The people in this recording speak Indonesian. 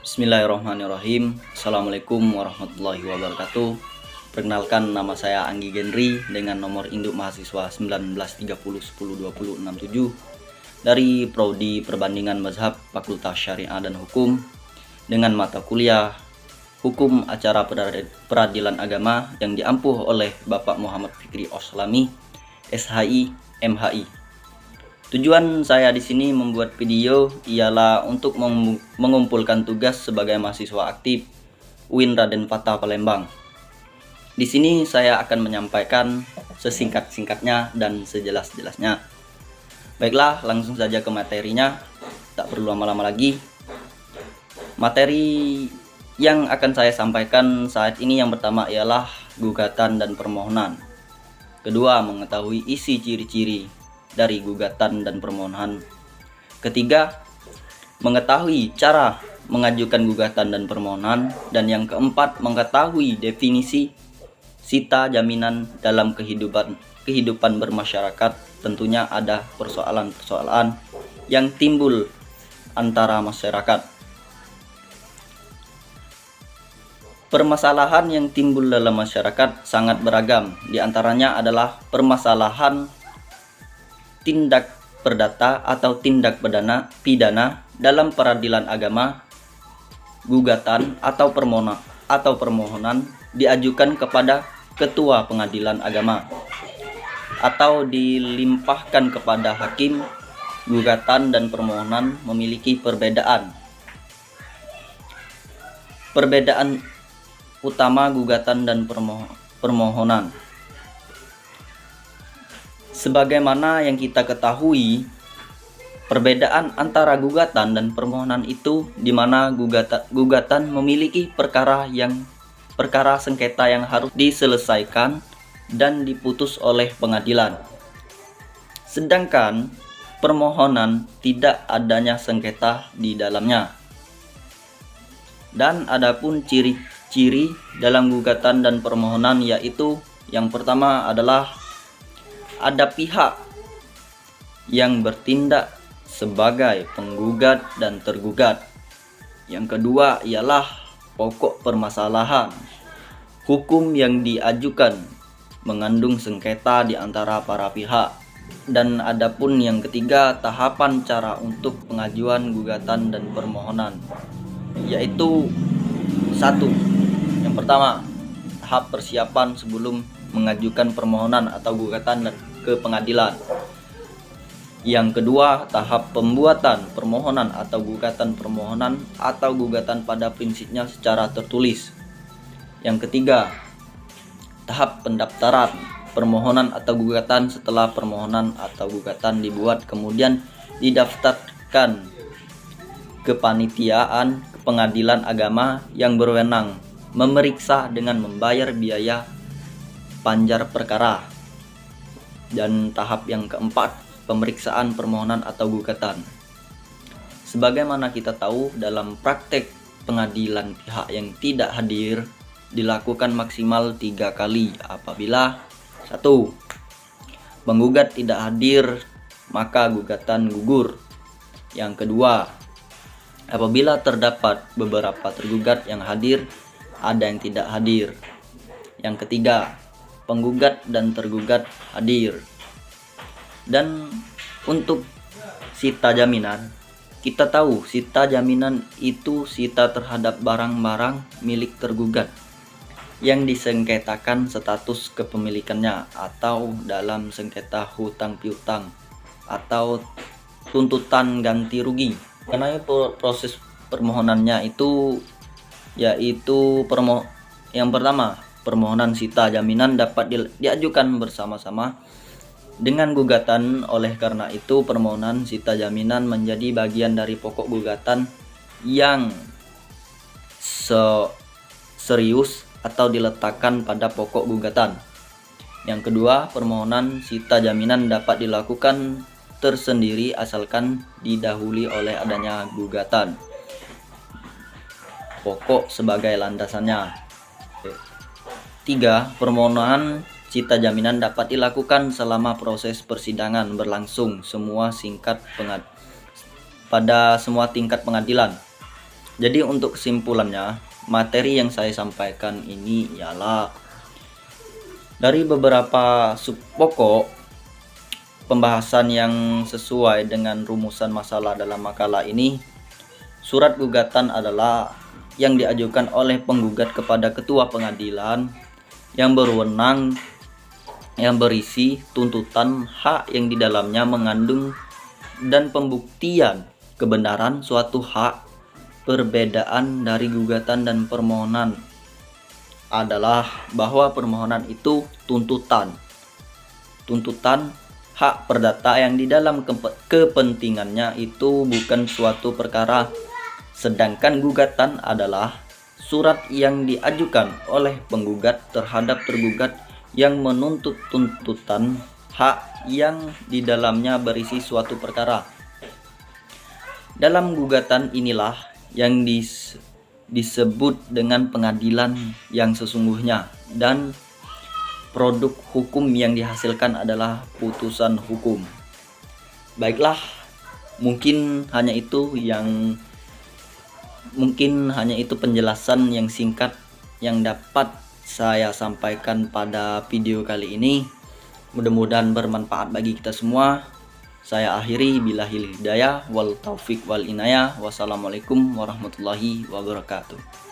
Bismillahirrahmanirrahim. Assalamualaikum warahmatullahi wabarakatuh. Perkenalkan, nama saya Anggi Genri dengan nomor induk mahasiswa 1930102067 dari Prodi Perbandingan Mazhab Fakultas Syariah dan Hukum dengan mata kuliah Hukum Acara Peradilan Agama yang diampuh oleh Bapak Muhammad Fikri Oslami, SHI, MHI. Tujuan saya di sini membuat video ialah untuk mengumpulkan tugas sebagai mahasiswa aktif UIN Raden Fatah Palembang. Di sini saya akan menyampaikan sesingkat-singkatnya dan sejelas-jelasnya. Baiklah, langsung saja ke materinya. Tak perlu lama-lama lagi. Materi yang akan saya sampaikan saat ini yang pertama ialah gugatan dan permohonan. Kedua, mengetahui isi ciri-ciri dari gugatan dan permohonan. Ketiga, mengetahui cara mengajukan gugatan dan permohonan. Dan yang keempat, mengetahui definisi sita jaminan dalam kehidupan bermasyarakat. Tentunya ada persoalan-persoalan yang timbul antara masyarakat. Permasalahan yang timbul dalam masyarakat sangat beragam. Di antaranya adalah permasalahan tindak perdata atau tindak pidana dalam peradilan agama. Gugatan atau permohonan diajukan kepada ketua pengadilan agama atau dilimpahkan kepada hakim. Gugatan dan permohonan memiliki perbedaan utama gugatan dan permohonan. Sebagaimana yang kita ketahui, perbedaan antara gugatan dan permohonan itu di mana gugatan memiliki perkara sengketa yang harus diselesaikan dan diputus oleh pengadilan. Sedangkan permohonan tidak adanya sengketa di dalamnya. Dan adapun ciri-ciri dalam gugatan dan permohonan yaitu yang pertama adalah ada pihak yang bertindak sebagai penggugat dan tergugat. Yang kedua ialah pokok permasalahan. Hukum yang diajukan mengandung sengketa di antara para pihak. Dan adapun yang ketiga, tahapan cara untuk pengajuan gugatan dan permohonan, yaitu satu, yang pertama, tahap persiapan sebelum mengajukan permohonan atau gugatan ke pengadilan. Yang kedua, tahap pembuatan permohonan atau gugatan permohonan atau gugatan pada prinsipnya secara tertulis. Yang ketiga, tahap pendaftaran permohonan atau gugatan setelah permohonan atau gugatan dibuat kemudian didaftarkan ke panitiaan pengadilan agama yang berwenang memeriksa dengan membayar biaya panjar perkara. Dan tahap yang keempat, pemeriksaan permohonan atau gugatan. Sebagaimana kita tahu, dalam praktek pengadilan pihak yang tidak hadir dilakukan maksimal 3 kali. Apabila 1. Penggugat tidak hadir, maka gugatan gugur. Yang kedua, apabila terdapat beberapa tergugat yang hadir, ada yang tidak hadir. Yang ketiga, penggugat dan tergugat hadir. Dan untuk sita jaminan, kita tahu sita jaminan itu sita terhadap barang-barang milik tergugat yang disengketakan status kepemilikannya atau dalam sengketa hutang piutang atau tuntutan ganti rugi. Karena proses permohonannya itu yaitu yang pertama, permohonan sita jaminan dapat diajukan bersama-sama dengan gugatan. Oleh karena itu, permohonan sita jaminan menjadi bagian dari pokok gugatan yang serius atau diletakkan pada pokok gugatan. Yang kedua, permohonan sita jaminan dapat dilakukan tersendiri asalkan didahului oleh adanya gugatan pokok sebagai landasannya. 3. Permohonan sita jaminan dapat dilakukan selama proses persidangan berlangsung pada semua tingkat pengadilan. Jadi untuk kesimpulannya, materi yang saya sampaikan ini ialah dari beberapa sub pokok pembahasan yang sesuai dengan rumusan masalah dalam makalah ini. Surat gugatan adalah yang diajukan oleh penggugat kepada ketua pengadilan yang berwenang, yang berisi tuntutan hak yang di dalamnya mengandung dan pembuktian kebenaran suatu hak. Perbedaan dari gugatan dan permohonan adalah bahwa permohonan itu tuntutan hak perdata yang di dalam kepentingannya itu bukan suatu perkara, sedangkan gugatan adalah surat yang diajukan oleh penggugat terhadap tergugat yang menuntut tuntutan hak yang di dalamnya berisi suatu perkara. Dalam gugatan inilah yang disebut dengan pengadilan yang sesungguhnya, dan produk hukum yang dihasilkan adalah putusan hukum. Baiklah, mungkin hanya itu penjelasan yang singkat yang dapat saya sampaikan pada video kali ini. Mudah-mudahan bermanfaat bagi kita semua. Saya akhiri, billahil hidayah wal taufik wal inayah. Wassalamualaikum warahmatullahi wabarakatuh.